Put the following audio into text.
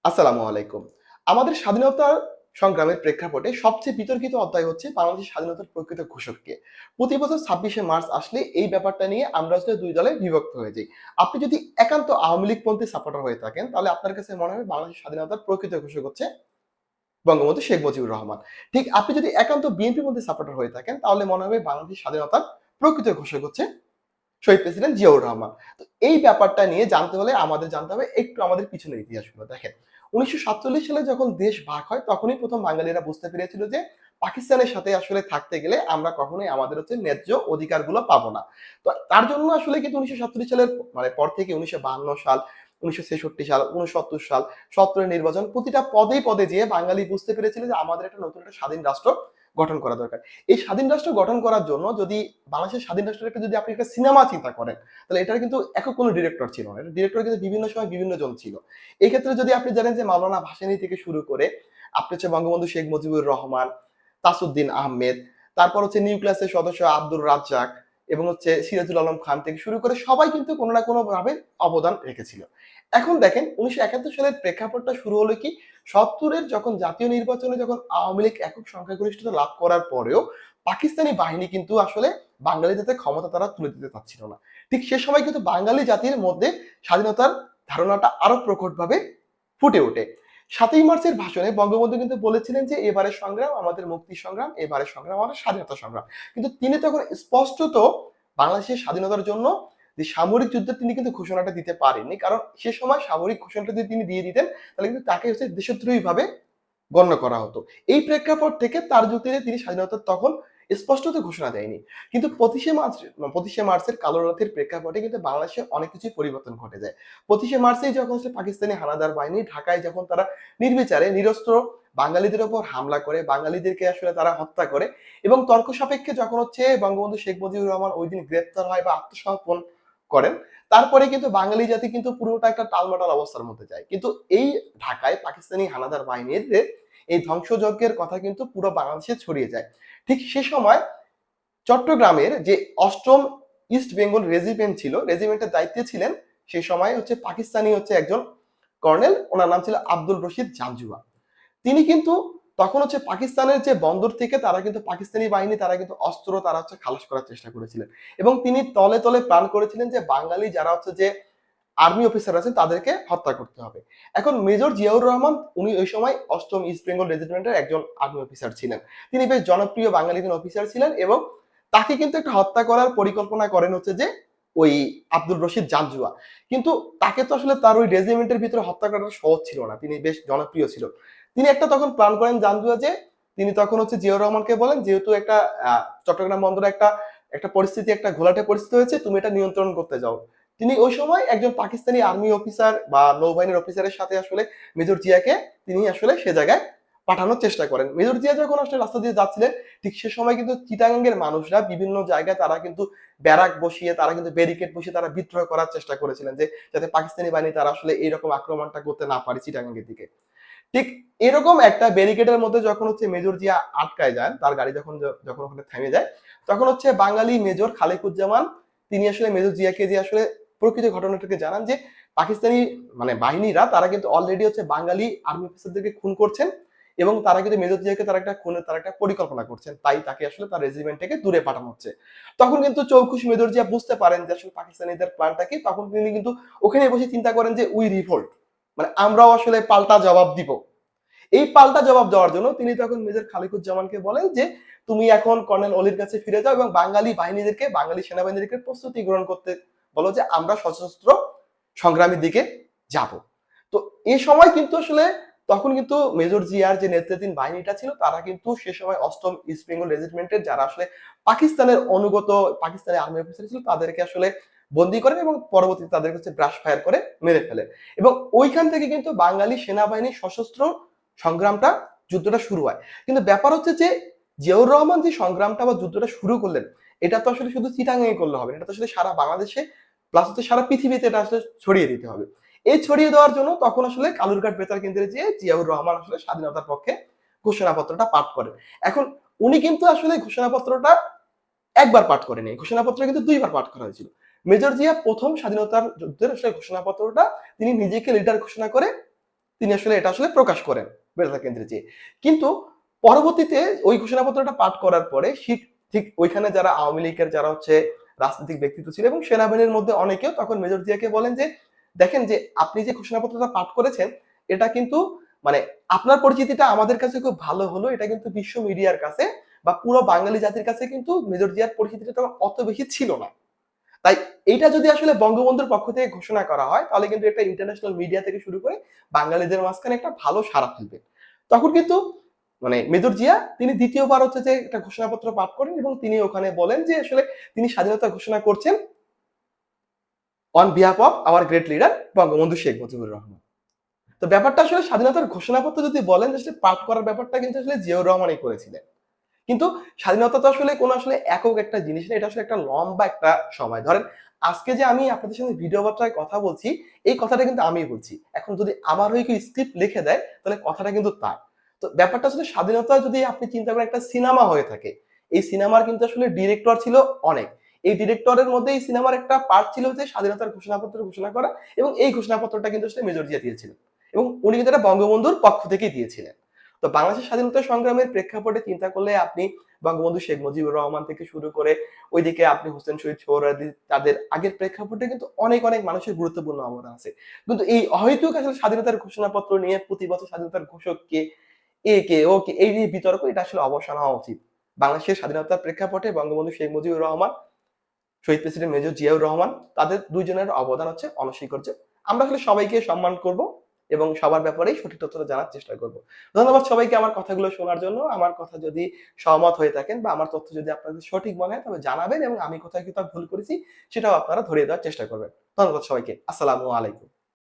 আসসালামু আলাইকুম। আমাদের স্বাধীনতার সংগ্রামের প্রেক্ষাপটে সবচেয়ে বিতর্কিত অধ্যায় হচ্ছে বাংলাদেশের স্বাধীনতার প্রকৃত ঘোষক কে। প্রতি বছর ২৬শে মার্চ আসলে এই ব্যাপারটা নিয়ে আমরা আসলে ২ দলে বিভক্ত হয়ে যাই। আপনি যদি একান্ত আওয়ামী লীগপন্থী সাপোর্টার হয়ে থাকেন, তাহলে আপনার কাছে মনে হবে বাংলাদেশের স্বাধীনতার প্রকৃত ঘোষক হচ্ছে বঙ্গবন্ধু শেখ মুজিবুর রহমান। ঠিক আপনি যদি একান্ত বিএনপিপন্থী সাপোর্টার হয়ে থাকেন, তাহলে মনে হবে বাংলাদেশের স্বাধীনতার প্রকৃত ঘোষক হচ্ছে শহীদ প্রেসিডেন্ট জিয়াউর রহমান। তো এই ব্যাপারটা নিয়ে জানতে হলে আমাদের জানতে হবে একটু আমাদের পিছনের ইতিহাসগুলো। দেখেন, ১৯৪৭ সালে যখন দেশ ভাগ হয় তখনই প্রথম বাঙালিরা বুঝতে পেরেছিল যে পাকিস্তানের সাথে আসলে থাকতে গেলে আমরা কখনোই আমাদের হচ্ছে ন্যায্য অধিকারগুলো পাবো না। তো তার জন্য আসলে কিন্তু ১৯৪৭ সালের পর থেকে ১৯৫২ সাল, ১৯৬৬ সাল, ৬৯ সাল, ৭০ এর নির্বাচন প্রতিটা পদে, পদে যেয়ে বাঙালি বুঝতে পেরেছিল যে আমাদের একটা নতুন একটা স্বাধীন রাষ্ট্র গঠন করা দরকার। এই স্বাধীন রাষ্ট্র গঠন করার জন্য যদি বাংলাদেশের স্বাধীন রাষ্ট্রের একটা যদি আপনি একটা সিনেমা চিন্তা করেন, তাহলে এটার কিন্তু একক কোনো ডিরেক্টর ছিল না। এটা ডিরেক্টর কিন্তু বিভিন্ন সময় বিভিন্ন জন ছিল। এই ক্ষেত্রে যদি আপনি জানেন যে মাওলানা ভাসানী থেকে শুরু করে আপনি হচ্ছে বঙ্গবন্ধু শেখ মুজিবুর রহমান, তাসউদ্দিন আহমেদ, তারপর হচ্ছে নিউক্লিয়াসের সদস্য আব্দুর রাজ্জাক এবং হচ্ছে সিরাজুল আলম খান থেকে শুরু করে সবাই কিন্তু কোনো না কোনো ভাবে অবদান রেখেছিল। এখন দেখেন ১৯৭১ সালের প্রেক্ষাপটটা শুরু হলো কি ৭০ এর যখন জাতীয় নির্বাচনে যখন আওয়ামী লীগ একক সংখ্যাগরিষ্ঠতা লাভ করার পরেও পাকিস্তানি বাহিনী কিন্তু আসলে বাঙালিদের ক্ষমতা তারা তুলে দিতে চাচ্ছিল না। ঠিক সে সময় কিন্তু বাঙালি জাতির মধ্যে স্বাধীনতার ধারণাটা আরো প্রকটভাবে ফুটে ওঠে। ৭ই মার্চের ভাষণে বঙ্গবন্ধু কিন্তু বলেছিলেন যে, "এবারের সংগ্রাম আমাদের মুক্তি সংগ্রাম, এবারের সংগ্রাম আমাদের স্বাধীনতা সংগ্রাম।" কিন্তু তিনি তখন স্পষ্টত বাংলাদেশের স্বাধীনতার জন্য যে সামরিক যুদ্ধের তিনি কিন্তু ঘোষণাটা দিতে পারেননি। কারণ সে সময় সামরিক ঘোষণাটা যদি তিনি দিয়ে দিতেন, তাহলে কিন্তু তাকে হচ্ছে দেশদ্রোহী ভাবে গণ্য করা হতো। এই প্রেক্ষাপট থেকে তার যুক্তিতে তিনি স্বাধীনতার তখন স্পষ্টত ঘোষণা দেয়নি। কিন্তু ২৫শে মার্চের কালো রাতের প্রেক্ষাপটে কিন্তু বাংলাদেশে অনেক কিছুই পরিবর্তন ঘটে যায়। ২৫শে মার্চেই যখন হচ্ছে পাকিস্তানি হানাদার বাহিনী ঢাকায় যখন তারা নির্বিচারে নিরস্ত্র বাঙালিদের উপর হামলা করে, বাঙালিদেরকে আসলে তারা হত্যা করে এবং তর্ক সাপেক্ষে যখন হচ্ছে বঙ্গবন্ধু শেখ মুজিবুর রহমান ঐদিন গ্রেপ্তার হয় বা আত্মসমর্পণ করেন, তারপরে কিন্তু বাঙালি জাতি কিন্তু পুরোটা একটা টালমাটাল অবস্থার মধ্যে যায়। কিন্তু এই ঢাকায় পাকিস্তানি হানাদার বাহিনীর এই ধ্বংসযজ্ঞের কথা কিন্তু পুরো বাংলাদেশে ছড়িয়ে যায়। ঠিক সে সময় চট্টগ্রামের যে ৮ম ইস্ট বেঙ্গল রেজিমেন্ট ছিল, রেজিমেন্টের দায়িত্বে ছিলেন সেই সময় হচ্ছে পাকিস্তানি হচ্ছে একজন কর্নেল, উনার নাম ছিল আব্দুল রশিদ জাঞ্জুয়া। তিনি কিন্তু তখন হচ্ছে পাকিস্তানের যে বন্দর থেকে তারা কিন্তু পাকিস্তানি বাহিনী তারা কিন্তু অস্ত্র তারা হচ্ছে খালাস করার চেষ্টা করেছিলেন। এবং তিনি তলে, তলে প্ল্যান করেছিলেন যে বাঙালি যারা হচ্ছে যে আর্মি অফিসার আছেন তাদেরকে হত্যা করতে হবে। এখন মেজর জিয়াউর রহমান উনি ওই সময় ৮ম ইস্ট বেঙ্গল রেজিমেন্টের একজন আর্মি অফিসার ছিলেন। তিনি বেশ জনপ্রিয় বাঙালি একজন অফিসার ছিলেন এবং তাকে কিন্তু একটা হত্যা করার পরিকল্পনা করেন হচ্ছে যে ওই আব্দুল রশিদ জাঞ্জুয়া। কিন্তু তাকে তো আসলে তার ওই রেজিমেন্টের ভিতরে হত্যা করাটা সহজ ছিল না। তিনি বেশ জনপ্রিয় ছিল। তিনি একটা তখন প্ল্যান করেন জাঞ্জুয়া যে তিনি তখন হচ্ছে জিয়াউর রহমানকে বলেন যেহেতু একটা চট্টগ্রাম বন্দরে একটা পরিস্থিতি একটা ঘোলাটে পরিস্থিতি হয়েছে তুমি এটা নিয়ন্ত্রণ করতে যাও। তিনি ওই সময় একজন পাকিস্তানি আর্মি অফিসার বা নৌবাহিনীর অফিসারের সাথে আসলে মেজর জিয়াকে তিনি আসলে সে জায়গায় পাঠানোর চেষ্টা করেন। মেজর জিয়া যখন আসলে রাস্তা দিয়ে যাচ্ছিলেন, ঠিক সে সময় কিন্তু চিটাগাঙ্গের মানুষরা বিভিন্ন জায়গায় তারা কিন্তু ব্যারাক বসিয়ে, তারা কিন্তু ব্যারিকেড বসিয়ে তারা বিদ্রোহ করার চেষ্টা করেছিলেন যে, যাতে পাকিস্তানি বাহিনী তারা আসলে এইরকম আক্রমণটা করতে না পারে চিটাগাঙ্গের দিকে। ঠিক এরকম একটা ব্যারিকেডের মধ্যে যখন হচ্ছে মেজর জিয়া আটকায় যান, তার গাড়ি যখন ওখানে থেমে যায়, তখন হচ্ছে বাঙালি মেজর খালেকুজ্জামান তিনি আসলে মেজর জিয়াকে যে আসলে প্রকৃত ঘটনাটাকে জানান যে পাকিস্তানি বাহিনীরা তারা কিন্তু অলরেডি হচ্ছে বাঙালি আর্মি অফিসারদেরকে খুন করছেন এবং তারা কিন্তু মেজর জিয়াকে তারা একটা পরিকল্পনা করছেন। তাই তাকে আসলে তার রেজিমেন্ট থেকে দূরে পাঠানো হচ্ছে। তখন কিন্তু চৌখুশ মেজর জিয়া বুঝতে পারেন যে আসলে পাকিস্তানিদের প্ল্যানটা কি। তখন তিনি কিন্তু ওখানে বসে চিন্তা করেন যে উই রিভোল্ট। আমরাও আসলে পাল্টা জবাব দিব। এই পাল্টা জবাব দেওয়ার জন্য তিনি তখন মেজর খালিকুজ্জামানকে বলেন যে তুমি এখন কর্নেল অলির কাছে ফিরে যাও এবং বাঙালি সেনাবাহিনীদেরকে প্রস্তুতি গ্রহণ করতে বলো যে আমরা সশস্ত্র সংগ্রামের দিকে যাব। তো এই সময় কিন্তু আসলে তখন কিন্তু মেজর জিয়ার যে নেতৃত্বাধীন বাহিনীটা ছিল তারা কিন্তু সে সময় ৮ম ইস্ট বেঙ্গল রেজিমেন্টের যারা আসলে পাকিস্তানের অনুগত পাকিস্তানি আর্মি অফিসার ছিল তাদেরকে আসলে বন্দী করেন এবং পরবর্তীতে তাদের কাছে ব্রাশ ফায়ার করে মেরে ফেলে এবং ওইখান থেকে কিন্তু বাঙালি সেনাবাহিনী সশস্ত্র সংগ্রামটা যুদ্ধটা শুরু হয়। কিন্তু ব্যাপার হচ্ছে যে জিয়াউর রহমান যে সংগ্রামটা বা যুদ্ধটা শুরু করলেন এটা তো আসলে শুধু চিটাগাঁয়ে করলে হবে না। এটা তো আসলে সারা বাংলাদেশে প্লাস হচ্ছে সারা পৃথিবীতে এটা আসলে ছড়িয়ে দিতে হবে। এই ছড়িয়ে দেওয়ার জন্য তখন আসলে কালুরঘাট বেতার কেন্দ্রে যেয়ে জিয়াউর রহমান আসলে স্বাধীনতার পক্ষে ঘোষণাপত্রটা পাঠ করেন। এখন উনি কিন্তু আসলে ঘোষণাপত্রটা একবার পাঠ করেনি। ঘোষণাপত্র কিন্তু ২ বার পাঠ করা হয়েছিল। মেজর জিয়া ১ম স্বাধীনতার যুদ্ধের আসলে ঘোষণাপত্রটা তিনি নিজেকে লিডার ঘোষণা করে তিনি আসলে এটা আসলে প্রকাশ করেন বেলতা কেন্দ্রে যেয়ে। কিন্তু পরবর্তীতে ওই ঘোষণাপত্রটা পাঠ করার পরে ঠিক ওইখানে যারা আওয়ামী লীগের যারা হচ্ছে রাজনৈতিক ব্যক্তিত্ব ছিল এবং সেনাবাহিনীর মধ্যে অনেকেও তখন মেজর জিয়াকে বলেন যে, "দেখেন যে আপনি যে ঘোষণাপত্রটা পাঠ করেছেন, এটা কিন্তু মানে আপনার পরিচিতিটা আমাদের কাছে খুব ভালো হলো। এটা কিন্তু বিশ্ব মিডিয়ার কাছে বা পুরো বাঙালি জাতির কাছে কিন্তু মেজর জিয়ার পরিচিতিটা তখন অত বেশি ছিল না। তাই এইটা যদি আসলে বঙ্গবন্ধুর পক্ষ থেকে ঘোষণা করা হয়, তাহলে কিন্তু এটা ইন্টারন্যাশনাল মিডিয়া থেকে শুরু করে বাঙালিদের মাঝখানে একটা ভালো সাড়া ফেলবে।" তখন কিন্তু মানে মেজর জিয়া তিনি ২য় বার হচ্ছে যে একটা ঘোষণাপত্র পাঠ করেন এবং তিনি ওখানে বলেন যে আসলে তিনি স্বাধীনতা ঘোষণা করছেন on behalf of our great leader Bangabandhu Sheikh Mujibur Rahman. তো ব্যাপারটা আসলে স্বাধীনতার ঘোষণাপত্র যদি বলেন যে আসলে পাঠ করার ব্যাপারটা কিন্তু আসলে জিয়াউর রহমানই করেছিলেন। কিন্তু স্বাধীনতা তো আসলে কোনো আসলে একক একটা জিনিস না। এটা আসলে একটা লম্বা একটা সময়। ধরেন আজকে যে আমি আপনাদের সাথে ভিডিও বার্তায় কথা বলছি, এই কথাটা কিন্তু আমিই বলছি। এখন যদি আমার হয়ে কেউ স্ক্রিপ্ট লিখে দেয়, তাহলে কথাটা কিন্তু তার। তো ব্যাপারটা আসলে স্বাধীনতা যদি আপনি চিন্তা করেন একটা সিনেমা হয়ে থাকে। এই সিনেমার কিন্তু আসলে ডিরেক্টর ছিল অনেক। এই ডিরেক্টরের মধ্যে এই সিনেমার একটা পার্ট ছিল যে স্বাধীনতার ঘোষণাপত্র ঘোষণা করা এবং এই ঘোষণাপত্রটা কিন্তু আসলে মেজর জিয়া দিয়েছিলেন। এবং উনি কিন্তু এটা বঙ্গবন্ধুর পক্ষ থেকেই দিয়েছিলেন। তো বাংলাদেশের স্বাধীনতা সংগ্রামের প্রেক্ষাপটে চিন্তা করলে আপনি বঙ্গবন্ধু শেখ মুজিবুর রহমান থেকে শুরু করে ওইদিকে আপনি হোসেন শহীদ সোহরাওয়ার্দী তাদের আগের প্রেক্ষাপটে কিন্তু অনেক মানুষের গুরুত্বপূর্ণ অবদান আছে। কিন্তু এই অহেতুক আসলে স্বাধীনতার ঘোষণাপত্র নিয়ে প্রতি বছর স্বাধীনতার ঘোষক কে, এ কে, ও কে এই যে বিতর্ক এটা আসলে অবসান হওয়া উচিত। বাংলাদেশের স্বাধীনতার প্রেক্ষাপটে বঙ্গবন্ধু শেখ মুজিবুর রহমান, শহীদ প্রেসিডেন্ট মেজর জিয়াউর রহমান তাদের ২ জনের অবদান হচ্ছে অনস্বীকার্য। আমরা আসলে সবাইকে সম্মান করব এবং সবার ব্যাপারেই সঠিক তথ্যটা জানার চেষ্টা করব। ধন্যবাদ সবাইকে আমার কথাগুলো শোনার জন্য। আমার কথা যদি সহমত হয়ে থাকেন বা আমার তথ্য যদি আপনাদের সঠিক মনে হয় তবে জানাবেন এবং আমি কোথাও ভুল করেছি সেটাও আপনারা ধরিয়ে দেওয়ার চেষ্টা করবেন। ধন্যবাদ সবাইকে। আসসালামু আলাইকুম।